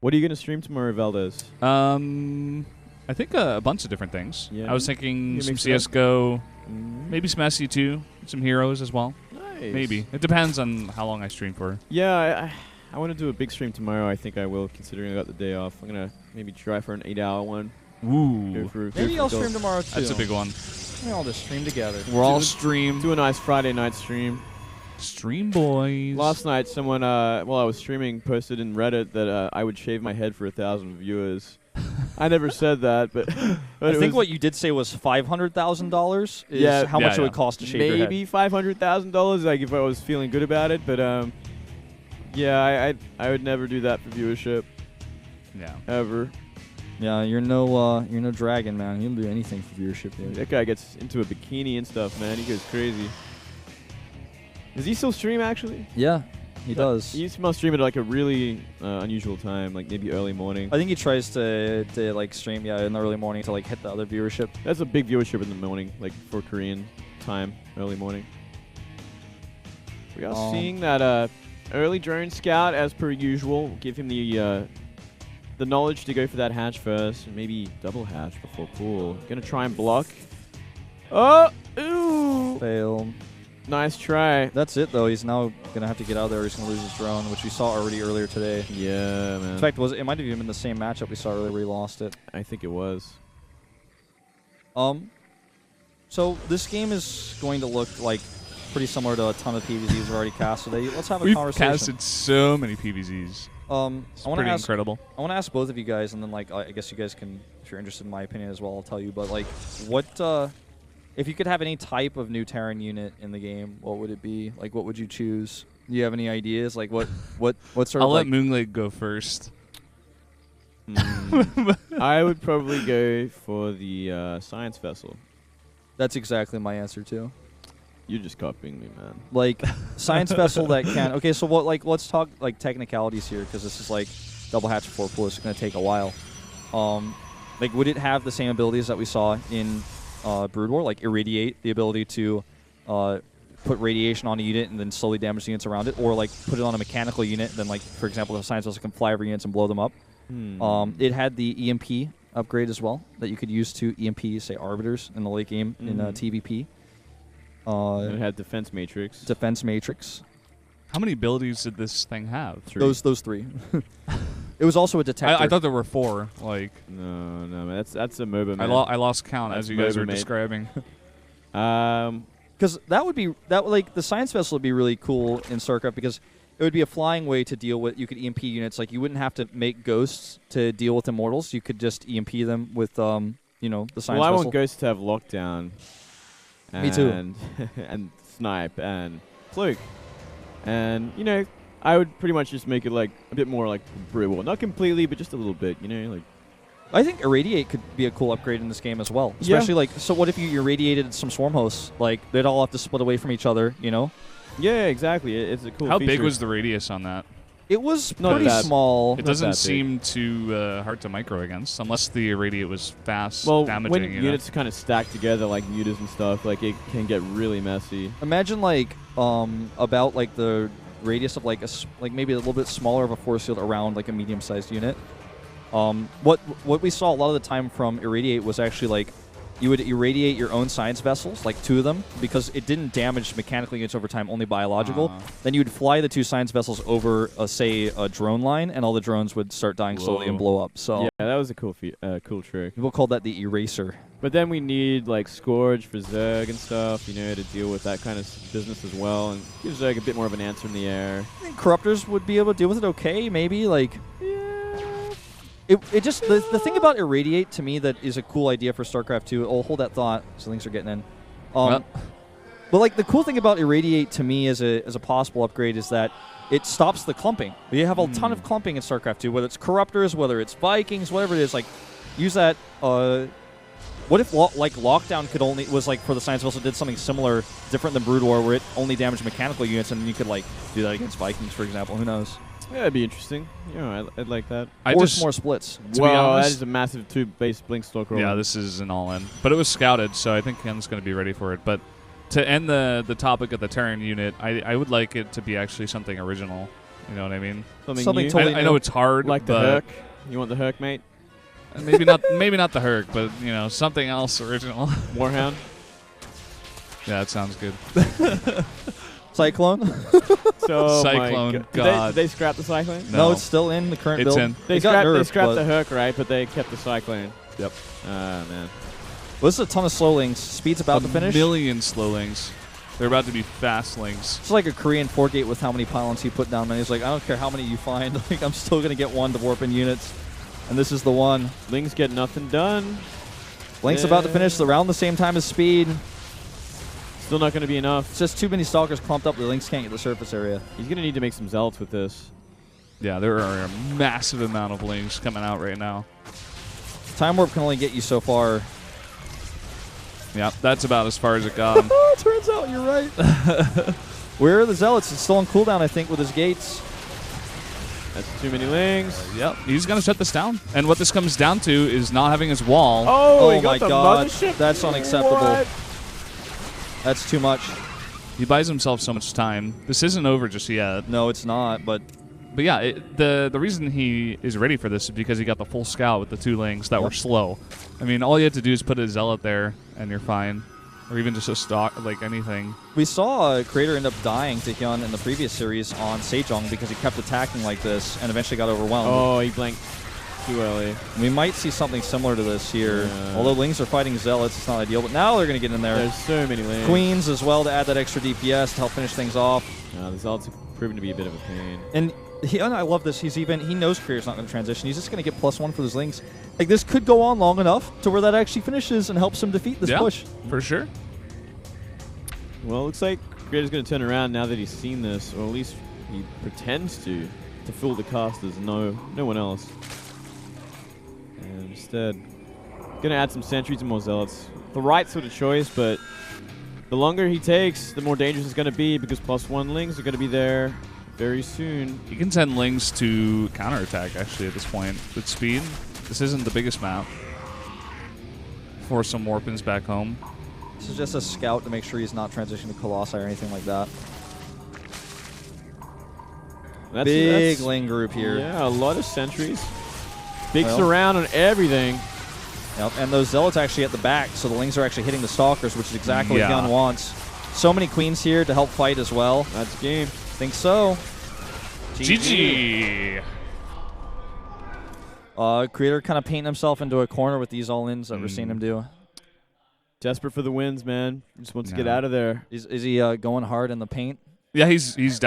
What are you going to stream tomorrow, Valdez? I think a bunch of different things. Yeah. I was thinking You some mix it up? CSGO, maybe some SC2, some Heroes as well. Nice. Maybe. It depends on how long I stream for. Yeah, I want to do a big stream tomorrow. I think I will, considering I got the day off. I'm going to maybe try for an 8-hour one. Ooh. Maybe I'll stream tomorrow, too. That's a big one. Maybe I'll just stream together. We're all stream. Do a nice Friday night stream. Stream boys. Last night, someone, while I was streaming, posted in Reddit that I would shave my head for 1,000 viewers. I never said that, but I think what you did say was $500,000 is how much it would cost to shave your head. Maybe $500,000, like if I was feeling good about it. But yeah, I would never do that for viewership. Yeah. Ever. Yeah, you're no dragon, man. You'll do anything for viewership. Dude. That guy gets into a bikini and stuff, man. He goes crazy. Does he still stream, actually? Yeah, he does. He must stream at like a really unusual time, like maybe early morning. I think he tries to like stream, in the early morning to like hit the other viewership. That's a big viewership in the morning, like for Korean time, early morning. We are seeing that early drone scout, as per usual. We'll give him the knowledge to go for that hatch first, and maybe double hatch before pool. Gonna try and block. Oh, ooh! Fail. Nice try. That's it, though. He's now going to have to get out of there. He's going to lose his drone, which we saw already earlier today. Yeah, man. In fact, it might have even been the same matchup we saw earlier where he lost it. I think it was. So this game is going to look like pretty similar to a ton of PvZs we've already cast today. Let's have a We've conversation. casted so many PvZs. It's pretty incredible. I want to ask both of you guys, and then like I guess you guys can, if you're interested in my opinion as well, I'll tell you. But like, what if you could have any type of new Terran unit in the game, what would it be? Like, what would you choose? Do you have any ideas? Like, what sort of? I'll let Moonglade go first. I would probably go for the science vessel. That's exactly my answer too. You're just copying me, man. Like science vessel that can. Okay, so what? Like, let's talk like technicalities here, because this is like double hatch before pool. It's going to take a while. Like, would it have the same abilities that we saw in Brood War, like irradiate, the ability to put radiation on a unit and then slowly damage the units around it, or like put it on a mechanical unit, then like for example the science vessel can fly over units and blow them up. It had the EMP upgrade as well that you could use to EMP, say, arbiters in the late game in TVP. It had defense matrix. Defense matrix. How many abilities did this thing have? Those three. It was also a detector. I thought there were 4. Like no, man. That's a MOBA, man. I lost count That's as you guys MOBA, were mate. describing. Because like the science vessel would be really cool in StarCraft, because it would be a flying way to deal with. You could EMP units, like you wouldn't have to make ghosts to deal with immortals. You could just EMP them with the science vessel. Well, I want ghosts to have lockdown. Me too. And snipe and cloak, and I would pretty much just make it like a bit more like Brood War, not completely, but just a little bit. Like. I think irradiate could be a cool upgrade in this game as well. Especially like, so what if you irradiated some swarm hosts? Like they'd all have to split away from each other, Yeah, exactly. It's a cool How feature. big was the radius on that? It was Not pretty that- small. It doesn't seem too hard to micro against, unless the irradiate was fast damaging. When units kind of stack together like mutas and stuff, like it can get really messy. Imagine like about like the radius of like maybe a little bit smaller of a force field around like a medium-sized unit. What we saw a lot of the time from irradiate was actually like you would irradiate your own science vessels, like 2 of them, because it didn't damage mechanical units over time, only biological. Then you would fly the 2 science vessels over, say, a drone line, and all the drones would start dying slowly and blow up. So yeah, that was a cool cool trick. People called that the eraser. But then we need like Scourge for Zerg and stuff, to deal with that kind of business as well, and give Zerg a bit more of an answer in the air. I think Corruptors would be able to deal with it okay, maybe, like... It just the thing about irradiate to me that is a cool idea for StarCraft 2. I'll hold that thought. So things are getting in. But like the cool thing about irradiate to me as a possible upgrade is that it stops the clumping. You have a ton of clumping in StarCraft 2, whether it's Corruptors, whether it's Vikings, whatever it is. Like use that. What if like lockdown could only was like for the science vessel did something similar, different than Brood War, where it only damaged mechanical units, and then you could like do that against Vikings, for example. Who knows? Yeah, that'd be interesting. I'd like that. Or more splits. To be honest, that is a massive 2-base blink stalker. Yeah, this is an all-in. But it was scouted, so I think Ken's going to be ready for it. But to end the topic of the Terran unit, I would like it to be actually something original. You know what I mean? Something new. totally I know it's hard, like the but Herc. You want the Herc, mate? maybe not the Herc, but something else original. Warhound. Yeah, that sounds good. Cyclone? So Cyclone, my God. God. Did they scrap the Cyclone? No, it's still in the current It's build. in. They It got nerfed, scrapped but- the Herc, right? But they kept the Cyclone. Yep. Ah, man. Well, this is a ton of slow links. Speed's about to finish. A million slowlings. They're about to be fastlings. It's like a Korean 4-gate with how many pylons he put down. And he's like, I don't care how many you find. Like, I'm still going to get one to warp in units. And this is the one. Lings get nothing done. Link's about to finish around the same time as Speed. Still not going to be enough. It's just too many Stalkers clumped up. The Lynx can't get the surface area. He's going to need to make some Zealots with this. Yeah, there are a massive amount of lings coming out right now. Time Warp can only get you so far. Yeah, that's about as far as it got him. Turns out you're right. Where are the Zealots? It's still on cooldown, I think, with his gates. That's too many Lings. Yep, he's going to shut this down. And what this comes down to is not having his wall. Oh, Oh he got my the God. mothership. That's unacceptable. What? That's too much. He buys himself so much time. This isn't over just yet. No, it's not, but yeah, the reason he is ready for this is because he got the full scout with the 2 lings that were slow. I mean, all you have to do is put a zealot there, and you're fine. Or even just a stock, like anything. we saw a creator end up dying to HyuN in the previous series on Sejong because he kept attacking like this and eventually got overwhelmed. Oh, he blanked too early. We might see something similar to this here. Yeah. Although Lings are fighting Zealots, it's not ideal, but now they're going to get in there. There's so many Lings. Queens as well to add that extra DPS to help finish things off. The Zealots have proven to be a bit of a pain. And I love this. He knows Creator's not going to transition. He's just going to get +1 for those Lings. Like, this could go on long enough to where that actually finishes and helps him defeat this push. For sure. Well, it looks like Creator's going to turn around now that he's seen this, or at least he pretends to fool the casters. No one else. And instead, going to add some sentries and more Zealots. The right sort of choice, but the longer he takes, the more dangerous it's going to be because +1 Lings are going to be there very soon. You can send lings to counterattack, actually, at this point. With speed, this isn't the biggest map. Force some Warpins back home. This is just a scout to make sure he's not transitioning to Colossi or anything like that. Big Ling group here. Yeah, a lot of sentries. Big Well. surround on everything. Yep, and those Zealots actually at the back, so the Lings are actually hitting the Stalkers, which is exactly what HyuN wants. So many Queens here to help fight as well. That's game. Think so. GG! Creator kind of painting himself into a corner with these all-ins that we're seeing him do. Desperate for the wins, man. Just wants to get out of there. Is he going hard in the paint? Yeah, he's definitely